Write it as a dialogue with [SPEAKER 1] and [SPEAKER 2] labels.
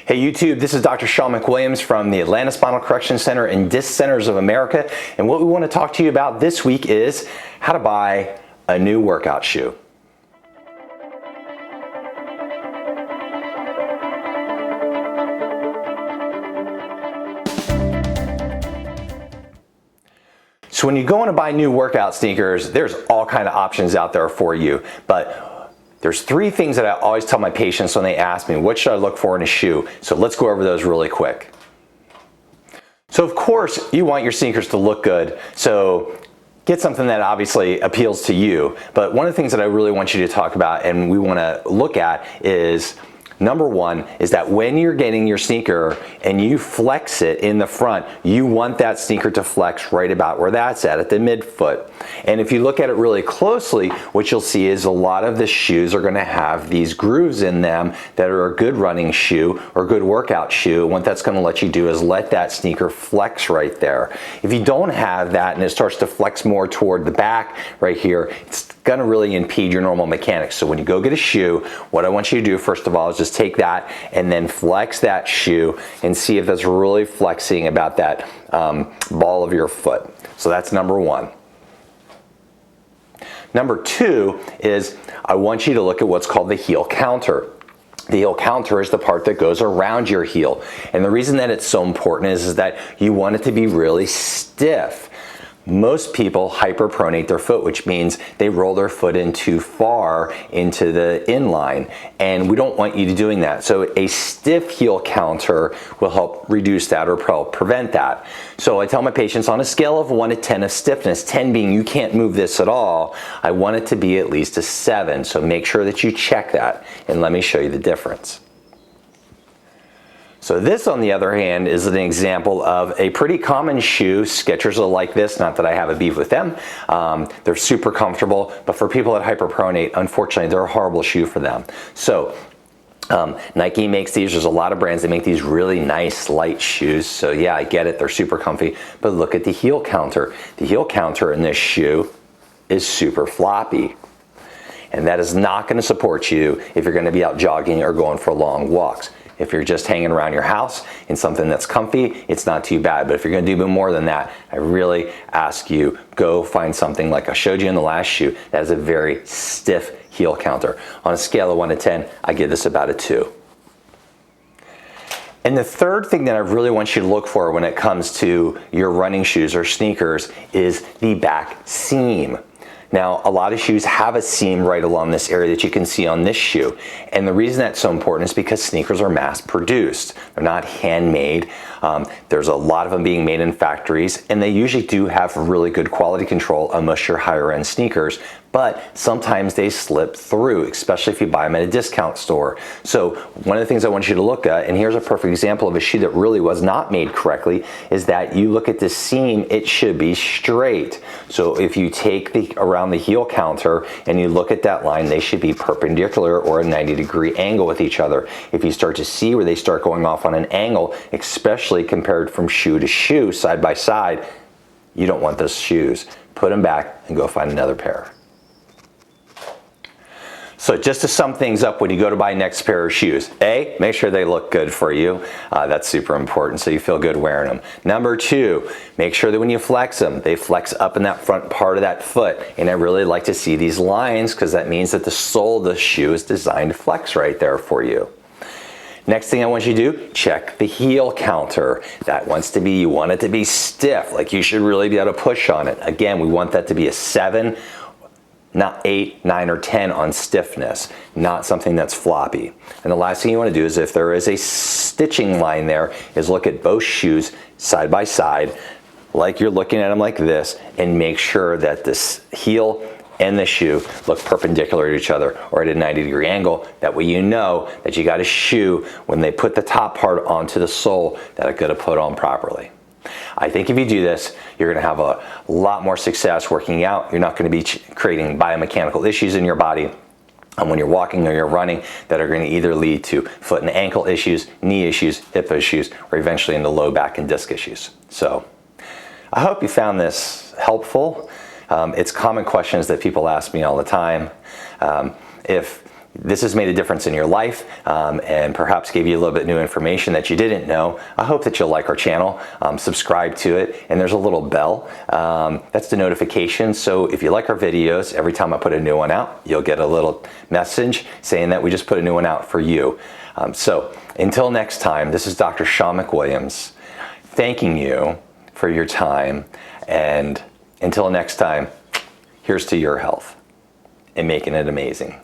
[SPEAKER 1] Hey YouTube, this is Dr. Sean McWilliams from the Atlanta Spinal Correction Center and Disc Centers of America, and what we want to talk to you about this week is how to buy a new workout shoe. So when you go in to buy new workout sneakers, there's all kind of options out there for you, but there's three things that I always tell my patients when they ask me, what should I look for in a shoe? So let's go over those really quick. So of course, you want your sneakers to look good. So get something that obviously appeals to you. But one of the things that I really want you to talk about and we want to look at is, number one, is that when you're getting your sneaker and you flex it in the front, you want that sneaker to flex right about where that's at the midfoot. And if you look at it really closely, what you'll see is a lot of the shoes are gonna have these grooves in them that are a good running shoe or good workout shoe. And what that's gonna let you do is let that sneaker flex right there. If you don't have that and it starts to flex more toward the back right here, it's gonna really impede your normal mechanics. So when you go get a shoe, what I want you to do first of all is just take that and then flex that shoe and see if that's really flexing about that ball of your foot. So that's number one. Number two is I want you to look at what's called the heel counter. The heel counter is the part that goes around your heel. And the reason that it's so important is that you want it to be really stiff. Most people hyperpronate their foot, which means they roll their foot in too far into the inline, and we don't want you to doing that. So a stiff heel counter will help reduce that or help prevent that. So I tell my patients on a scale of 1 to 10 of stiffness, 10 being you can't move this at all, I want it to be at least a 7. So make sure that you check that, and let me show you the difference. So this, on the other hand, is an example of a pretty common shoe. Skechers are like this, not that I have a beef with them. They're super comfortable, but for people that hyperpronate, unfortunately, they're a horrible shoe for them. So Nike makes these. There's a lot of brands that make these really nice, light shoes. So yeah, I get it. They're super comfy. But look at the heel counter. The heel counter in this shoe is super floppy. And that is not going to support you if you're going to be out jogging or going for long walks. If you're just hanging around your house in something that's comfy, it's not too bad. But if you're gonna do more than that, I really ask you, go find something like I showed you in the last shoe that has a very stiff heel counter. On a scale of 1 to 10, I give this about a 2. And the third thing that I really want you to look for when it comes to your running shoes or sneakers is the back seam. Now, a lot of shoes have a seam right along this area that you can see on this shoe. And the reason that's so important is because sneakers are mass produced. They're not handmade. There's a lot of them being made in factories, and they usually do have really good quality control on most of your higher end sneakers, but sometimes they slip through, especially if you buy them at a discount store. So one of the things I want you to look at, and here's a perfect example of a shoe that really was not made correctly, is that you look at the seam, it should be straight. So if you take around the heel counter and you look at that line, they should be perpendicular or a 90-degree angle with each other. If you start to see where they start going off on an angle, especially compared from shoe to shoe, side by side, you don't want those shoes. Put them back and go find another pair. So just to sum things up when you go to buy next pair of shoes, A, make sure they look good for you. That's super important, so you feel good wearing them. Number 2, make sure that when you flex them, they flex up in that front part of that foot. And I really like to see these lines because that means that the sole of the shoe is designed to flex right there for you. Next thing I want you to do, check the heel counter. That wants to be, you want it to be stiff, like you should really be able to push on it. Again, we want that to be a 7, not 8, 9, or 10 on stiffness, not something that's floppy. And the last thing you want to do is, if there is a stitching line there, is look at both shoes side by side, like you're looking at them like this, and make sure that this heel and the shoe look perpendicular to each other or at a 90-degree angle. That way you know that you got a shoe, when they put the top part onto the sole, that it's going to put on properly. I think if you do this, you're going to have a lot more success working out. You're not going to be creating biomechanical issues in your body when you're walking or you're running that are going to either lead to foot and ankle issues, knee issues, hip issues, or eventually into low back and disc issues. So I hope you found this helpful. It's common questions that people ask me all the time. If this has made a difference in your life and perhaps gave you a little bit new information that you didn't know, I hope that you'll like our channel, subscribe to it, and there's a little bell. That's the notification. So if you like our videos, every time I put a new one out, you'll get a little message saying that we just put a new one out for you. So until next time, this is Dr. Sean McWilliams thanking you for your time. And until next time, here's to your health and making it amazing.